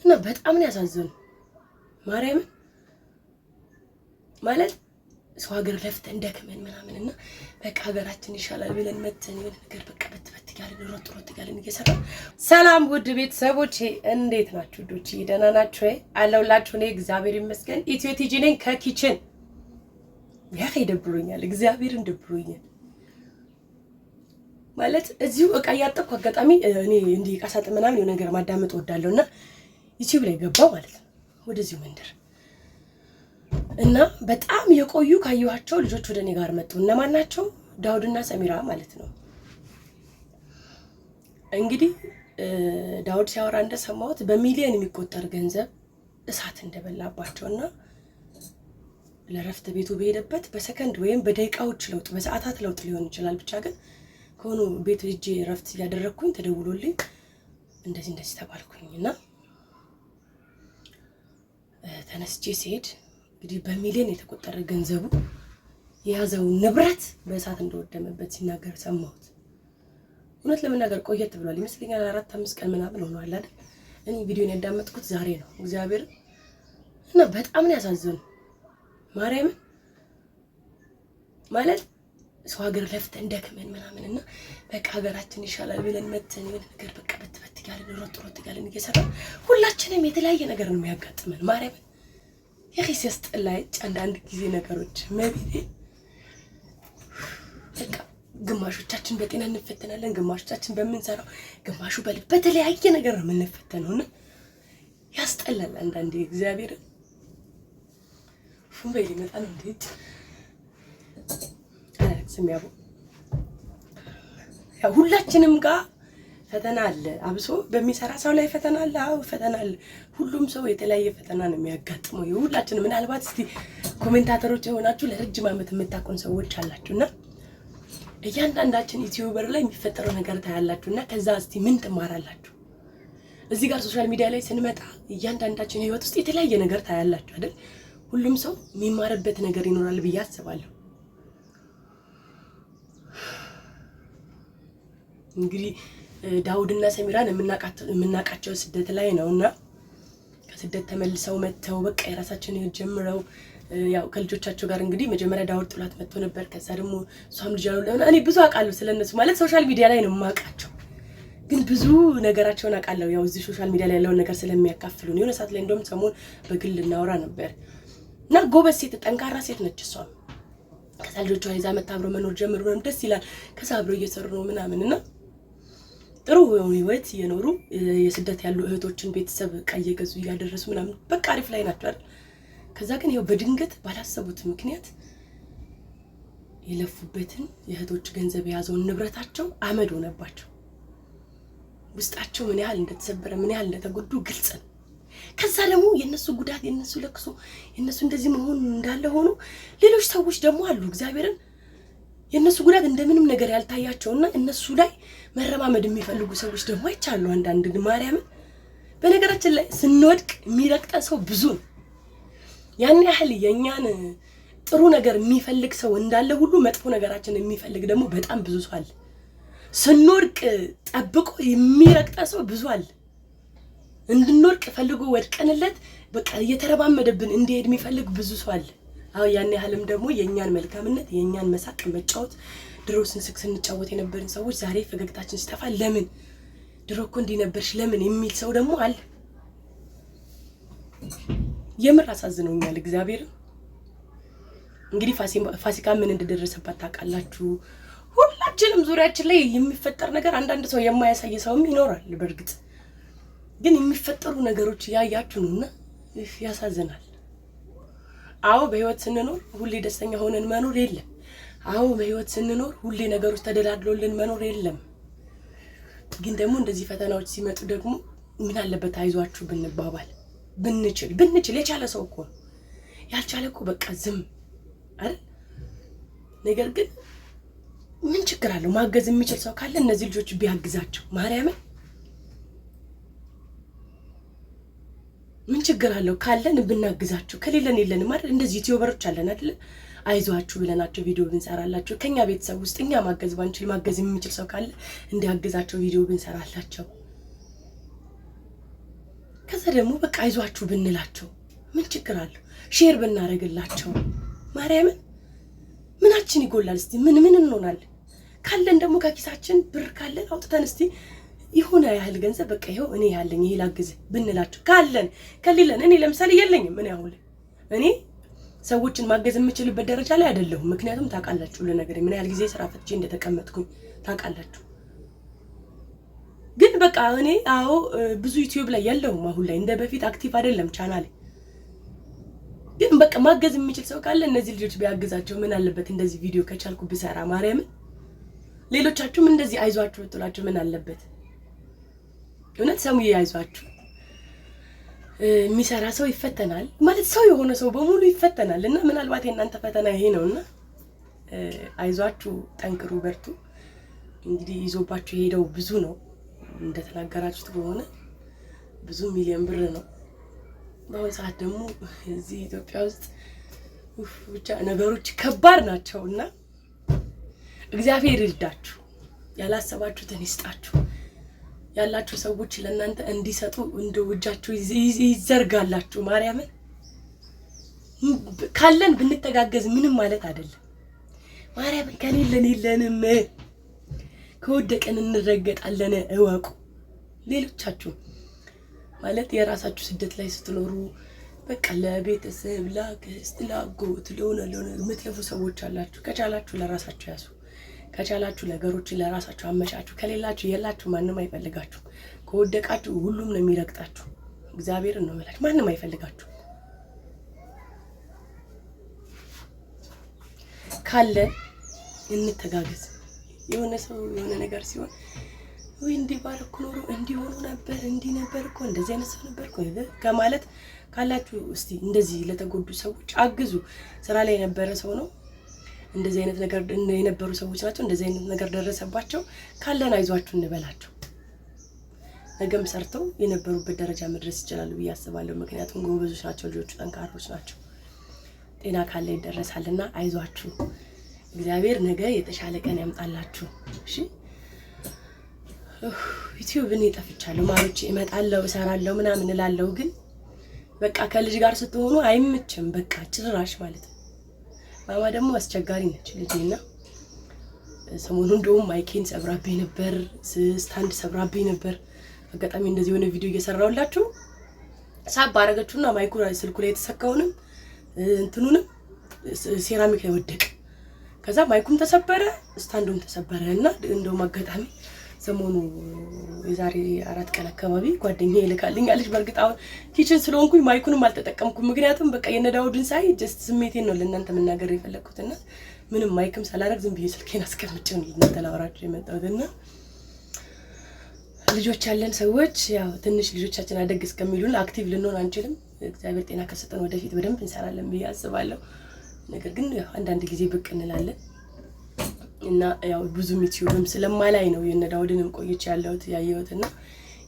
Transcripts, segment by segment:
እና በጣም ነው ያሳዘኑ ማርያም ማለት ሰው ሀገር ለፍተን ደክመን ምናምንና በቃ ሀገራችን ይሻላል ብለን መተን የሆነ ነገር በቃ በትበት ያለን ሮጥ ያለን እየሰራን። ሰላም ውድ ቤተሰቦቼ እንዴት ናችሁ? ዶቼ ደህና ናችሁ? አለሁላችሁ። እኔ እግዚአብሔር ይመስገን ኢትዮ ቲጂ ነኝ ከኪችን። ያ ይደብሩኛል፣ እግዚአብሔርን ደብሩኛል ማለት እዚሁ እቃ ያጠብኩ አጋጣሚ እኔ እንዲህ እቃ ሳጥን ምናምን የሆነ ነገር ማዳመጥ ወዳለውና ዩቲዩብ ላይ ገባው ማለት ነው ወደዚሁ መንደር እና በጣም የቆዩ ካየኋቸው ልጆች ወደ እኔ ጋር መጡ። እነማን ናቸው? ዳውድና ሰሚራ ማለት ነው። እንግዲህ ዳውድ ሲያወራ እንደሰማሁት በሚሊዮን የሚቆጠር ገንዘብ እሳት እንደበላባቸውና ለረፍት ቤቱ በሄደበት በሰከንድ ወይም በደቂቃዎች ለውጥ በሰዓታት ለውጥ ሊሆን ይችላል ብቻ ግን ከሆኑ ቤት ሄጄ ረፍት ያደረኩኝ ተደውሎልኝ እንደዚህ ተባልኩኝና ተነስቼ ሲሄድ እንግዲህ በሚሊዮን የተቆጠረ ገንዘቡ የያዘው ንብረት በእሳት እንደወደመበት ሲናገር ሰማሁት። እውነት ለመናገር ቆየት ብሏል ይመስለኛል 4-5 ቀን ምናምን ሆኗል አይደል? እኔ ቪዲዮን ያዳመጥኩት ዛሬ ነው እግዚአብሔር እና በጣም ነው ያሳዘኑ ማርያም ማለት ሰው ሀገር ለፍተን ደክመን ምናምንና በቃ ሀገራችን ይሻላል ብለን መተን የሆነ ነገር በቃ በትበት ያለን ሮጥ ያለን እየሰራን ሁላችንም የተለያየ ነገር ነው የሚያጋጥመን ማርያም የኺስ ያስጠላኝ አንዳንድ ጊዜ ነገሮች መብቴ በቃ ግማሾቻችን በጤና እንፈተናለን፣ ግማሾቻችን በመንሰራው፣ ግማሹ በተለያየ ነገር ነው የምንፈተነውና ያስጠላል አንዳንዴ እግዚአብሔር ፉንበይ ይመጣል እንዴት ስሚያቡ ያው ሁላችንም ጋር ፈተና አለ። አብሶ በሚሰራ ሰው ላይ ፈተና አለ። አው ፈተና አለ። ሁሉም ሰው የተለያየ ፈተና ነው የሚያጋጥመው። ሁላችንም ምናልባት እስቲ ኮሜንታተሮች የሆናችሁ ለረጅም ዓመት የምታቆን ሰዎች አላችሁና እያንዳንዳችን ዩቲዩበር ላይ የሚፈጠረው ነገር ታያላችሁና ከዛ እስቲ ምን ትማራላችሁ? እዚህ ጋር ሶሻል ሚዲያ ላይ ስንመጣ እያንዳንዳችን ህይወት ውስጥ የተለያየ ነገር ታያላችሁ አይደል? ሁሉም ሰው የሚማርበት ነገር ይኖራል ብዬ አስባለሁ። እንግዲህ ዳውድና ሰሚራን የምናቃቸው ስደት ላይ ነውና ከስደት ተመልሰው መተው በቃ የራሳቸውን ህይወት ጀምረው ያው ከልጆቻቸው ጋር እንግዲህ መጀመሪያ ዳውድ ጥላት መጥቶ ነበር። ከዛ ደግሞ ሷም ልጅ አለው። እኔ ብዙ አውቃለሁ ስለነሱ ማለት ሶሻል ሚዲያ ላይ ነው የማውቃቸው ግን ብዙ ነገራቸውን አውቃለሁ። ያው እዚህ ሶሻል ሚዲያ ላይ ያለውን ነገር ስለሚያካፍሉን የሆነ ሰዓት ላይ እንደውም ሰሞን በግል እናወራ ነበር እና ጎበዝ ሴት ጠንካራ ሴት ነች እሷ። ከዛ ልጆቿን ይዛ መታ አብሮ መኖር ጀምሮ ነው ደስ ይላል። ከዛ አብሮ እየሰሩ ነው ምናምንና ጥሩ ህይወት እየኖሩ የስደት ያሉ እህቶችን ቤተሰብ ቀየ ገዙ ያደረሱ ምናምን በቃ አሪፍ ላይ ናቸው አይደል? ከዛ ግን ይሄው በድንገት ባላሰቡት ምክንያት የለፉበትን የእህቶች ገንዘብ የያዘውን ንብረታቸው አመድ ሆነባቸው። ውስጣቸው ምን ያህል እንደተሰበረ ምን ያህል እንደተጎዱ ግልጽ ነው። ከዛ ደግሞ የነሱ ጉዳት የነሱ ለቅሶ የነሱ እንደዚህ መሆን እንዳለ ሆኖ ሌሎች ሰዎች ደግሞ አሉ እግዚአብሔርን የነሱ ጉዳት እንደምንም ነገር ያልታያቸውና እነሱ ላይ መረማመድ የሚፈልጉ ሰዎች ደግሞ አይቻሉ አንዳንድ ማርያም። በነገራችን ላይ ስንወድቅ የሚረቅጣ ሰው ብዙ ነው። ያን ያህል የኛን ጥሩ ነገር የሚፈልግ ሰው እንዳለ ሁሉ መጥፎ ነገራችን የሚፈልግ ደግሞ በጣም ብዙ ሰው አለ። ስንወድቅ ጠብቆ የሚረቅጣ ሰው ብዙ አለ። እንድንወድቅ ፈልጎ ወድቀንለት በቃ እየተረማመደብን እንዲሄድ የሚፈልግ ብዙ ሰው አለ። አው ያን ያህልም ደግሞ የኛን መልካምነት የኛን መሳቅ መጫወት ድሮ ስንስቅ ስንጫወት የነበርን ሰዎች ዛሬ ፈገግታችን ሲጠፋ ለምን ድሮ እኮ እንዲህ ነበርሽ ለምን የሚል ሰው ደግሞ አለ። የምር አሳዝነውኛል እግዚአብሔር። እንግዲህ ፋሲካ ምን እንደደረሰባት ታውቃላችሁ። ሁላችንም ዙሪያችን ላይ የሚፈጠር ነገር አንዳንድ ሰው የማያሳይ ሰውም ይኖራል። በእርግጥ ግን የሚፈጠሩ ነገሮች ያያችሁ ነውና ያሳዝናል። አዎ በህይወት ስንኖር ሁሌ ደስተኛ ሆነን መኖር የለም። አዎ በህይወት ስንኖር ሁሌ ነገሮች ተደላድሎልን መኖር የለም። ግን ደግሞ እንደዚህ ፈተናዎች ሲመጡ ደግሞ ምን አለበት አይዟችሁ ብንባባል ብንችል የቻለ ሰው እኮ ያልቻለ እኮ በቃ ዝም አይደል? ነገር ግን ምን ችግር አለው ማገዝ የሚችል ሰው ካለ እነዚህ ልጆች ቢያግዛቸው ማርያምን ምን ችግር አለው ካለን ብናግዛቸው ከሌለን የለንም አይደል? እንደዚህ ዩቲዩበሮች አለን አይደል? አይዟችሁ ብለናቸው ቪዲዮ ብንሰራላቸው ከኛ ቤተሰብ ውስጥ እኛ ማገዝ ባንችል ማገዝ የሚችል ሰው ካለ እንዲያግዛቸው ቪዲዮ ብንሰራላቸው ከዛ ደግሞ በቃ አይዟችሁ ብንላቸው ምን ችግር አለው? ሼር ብናረግላቸው ማርያምን ምናችን ይጎላል? እስቲ ምን እንሆናለን? ካለን ደግሞ ከኪሳችን ብር ካለን አውጥተን እስቲ ይሁን ያህል ገንዘብ በቃ ይሄው እኔ ያለኝ ይሄ ላግዝ ብንላቸው ካለን ከሌለን እኔ ለምሳሌ የለኝም እኔ ሰዎችን ማገዝ የምችልበት ደረጃ ላይ አይደለሁም። ምክንያቱም ታውቃላችሁ ለነገር ምን ያህል ጊዜ ስራ ፈትቼ እንደተቀመጥኩኝ ታውቃላችሁ። ግን በቃ እኔ ብዙ ዩቲዩብ ላይ ያለሁም አሁን ላይ እንደ በፊት አክቲቭ አይደለም ቻናሌ። ግን በቃ ማገዝ የሚችል ሰው ካለ እነዚህ ልጆች ቢያግዛቸው ምን አለበት? እንደዚህ ቪዲዮ ከቻልኩ ብሰራ ማርያምን። ሌሎቻችሁም እንደዚህ አይዟችሁ ብትላችሁ ምን አለበት? እውነት ሰሙዬ አይዟችሁ። የሚሰራ ሰው ይፈተናል ማለት ሰው የሆነ ሰው በሙሉ ይፈተናል እና ምናልባት የእናንተ ፈተና ይሄ ነውና አይዟችሁ፣ ጠንክሩ፣ በርቱ። እንግዲህ ይዞባችሁ ሄደው ብዙ ነው እንደተናገራችሁት ከሆነ ብዙ ሚሊዮን ብር ነው። በአሁኑ ሰዓት ደግሞ እዚህ ኢትዮጵያ ውስጥ ብቻ ነገሮች ከባድ ናቸውና እግዚአብሔር ይርዳችሁ፣ ያላሰባችሁትን ይስጣችሁ። ያላችሁ ሰዎች ለእናንተ እንዲሰጡ እንደው እጃችሁ ይዘርጋላችሁ። ማርያምን ካለን ብንተጋገዝ ምንም ማለት አይደለም። ማርያምን ከሌለን የለንም፣ ከወደቀን እንረገጣለን። እወቁ። ሌሎቻችሁ ማለት የራሳችሁ ስደት ላይ ስትኖሩ በቃ ለቤተሰብ ለአክስት ለአጎት ለሆነ የምትለፉ ሰዎች አላችሁ። ከቻላችሁ ለራሳችሁ ያዙ። ከቻላችሁ ነገሮችን ለራሳችሁ አመቻቹ። ከሌላችሁ የላችሁ። ማንም አይፈልጋችሁ። ከወደቃችሁ ሁሉም ነው የሚረግጣችሁ። እግዚአብሔርን ነው የምላችሁ። ማንም አይፈልጋችሁ። ካለ እንተጋገዝ። የሆነ ሰው የሆነ ነገር ሲሆን ወይ እንዲህ ባረኩ ኖሮ እንዲህ ሆኖ ነበር እንዲህ ነበር እኮ እንደዚህ አይነት ሰው ነበር እኮ ከማለት ካላችሁ እስቲ እንደዚህ ለተጎዱ ሰዎች አግዙ። ስራ ላይ የነበረ ሰው ነው እንደዚህ አይነት ነገር የነበሩ ሰዎች ናቸው። እንደዚህ አይነት ነገር ደረሰባቸው። ካለን አይዟችሁ እንበላቸው። ነገም ሰርተው የነበሩበት ደረጃ መድረስ ይችላሉ ብዬ አስባለሁ። ምክንያቱም ጎበዞች ናቸው ልጆቹ፣ ጠንካሮች ናቸው። ጤና ካለ ይደረሳልና አይዟችሁ። እግዚአብሔር ነገ የተሻለ ቀን ያምጣላችሁ። እሺ ዩቲዩብ እኔ ጠፍቻለሁ ማሮቼ፣ እመጣለሁ እሰራለሁ ምናምን እላለሁ። ግን በቃ ከልጅ ጋር ስትሆኑ አይምችም። በቃ ጭራሽ ማለት ነው። ማማ ደግሞ አስቸጋሪ ነች ልጄና ሰሞኑን እንደውም ማይኬን ሰብራብኝ ነበር፣ ስታንድ ሰብራብኝ ነበር። አጋጣሚ እንደዚህ የሆነ ቪዲዮ እየሰራሁላችሁ ሳብ አረገችውና ማይኩ ስልኩ ላይ የተሰካውንም እንትኑንም ሴራሚክ ላይ ወደቀ። ከዛ ማይኩም ተሰበረ፣ ስታንዱም ተሰበረ። እና እንደውም አጋጣሚ ሰሞኑ የዛሬ 4 ቀን አካባቢ ጓደኛዬ ይልካልኛለች። በርግጥ አሁን ኪችን ስለሆንኩኝ ማይኩንም አልተጠቀምኩም። ምክንያቱም በቃ የነዳውድን ሳይ ጀስት ስሜቴን ነው ለእናንተ መናገር የፈለኩትና ምንም ማይክም ሳላረግ ዝም ብዬ ስልኬን አስቀምጬ ነው ለእናንተ ላወራችሁ የመጣሁትና ልጆች ያለን ሰዎች ያው ትንሽ ልጆቻችን አደግ እስከሚሉን አክቲቭ ልንሆን አንችልም። እግዚአብሔር ጤና ከሰጠን ወደፊት በደንብ እንሰራለን ብዬ አስባለሁ። ነገር ግን አንዳንድ ጊዜ ብቅ እንላለን እና ያው ብዙ ዩቲዩብም ስለማላይ ነው የነዳውድንም ቆይቼ ያየሁትና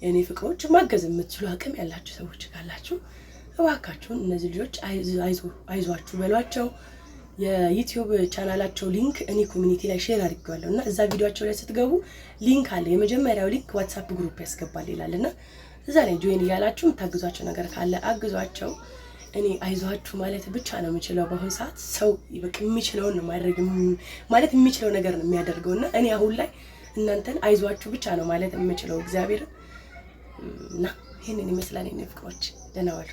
የኔ ፍቅሮች ማገዝ የምትችሉ አቅም ያላችሁ ሰዎች ካላችሁ እባካችሁን እነዚህ ልጆች አይዟችሁ በሏቸው። የዩቲዩብ ቻናላቸው ሊንክ እኔ ኮሚኒቲ ላይ ሼር አድርጌዋለሁ እና እዛ ቪዲዮአቸው ላይ ስትገቡ ሊንክ አለ። የመጀመሪያው ሊንክ ዋትስአፕ ግሩፕ ያስገባል ይላልና እዛ ላይ ጆይን እያላችሁ ታግዟቸው ነገር ካለ አግዟቸው። እኔ አይዟችሁ ማለት ብቻ ነው የምችለው። በአሁን ሰዓት ሰው በቃ የሚችለውን ነው ማድረግ ማለት የሚችለው ነገር ነው የሚያደርገውና እኔ አሁን ላይ እናንተን አይዟችሁ ብቻ ነው ማለት የምችለው እግዚአብሔር እና ይሄንን ይመስላል የኔ ፍቅሮች። ደህና ዋሉ።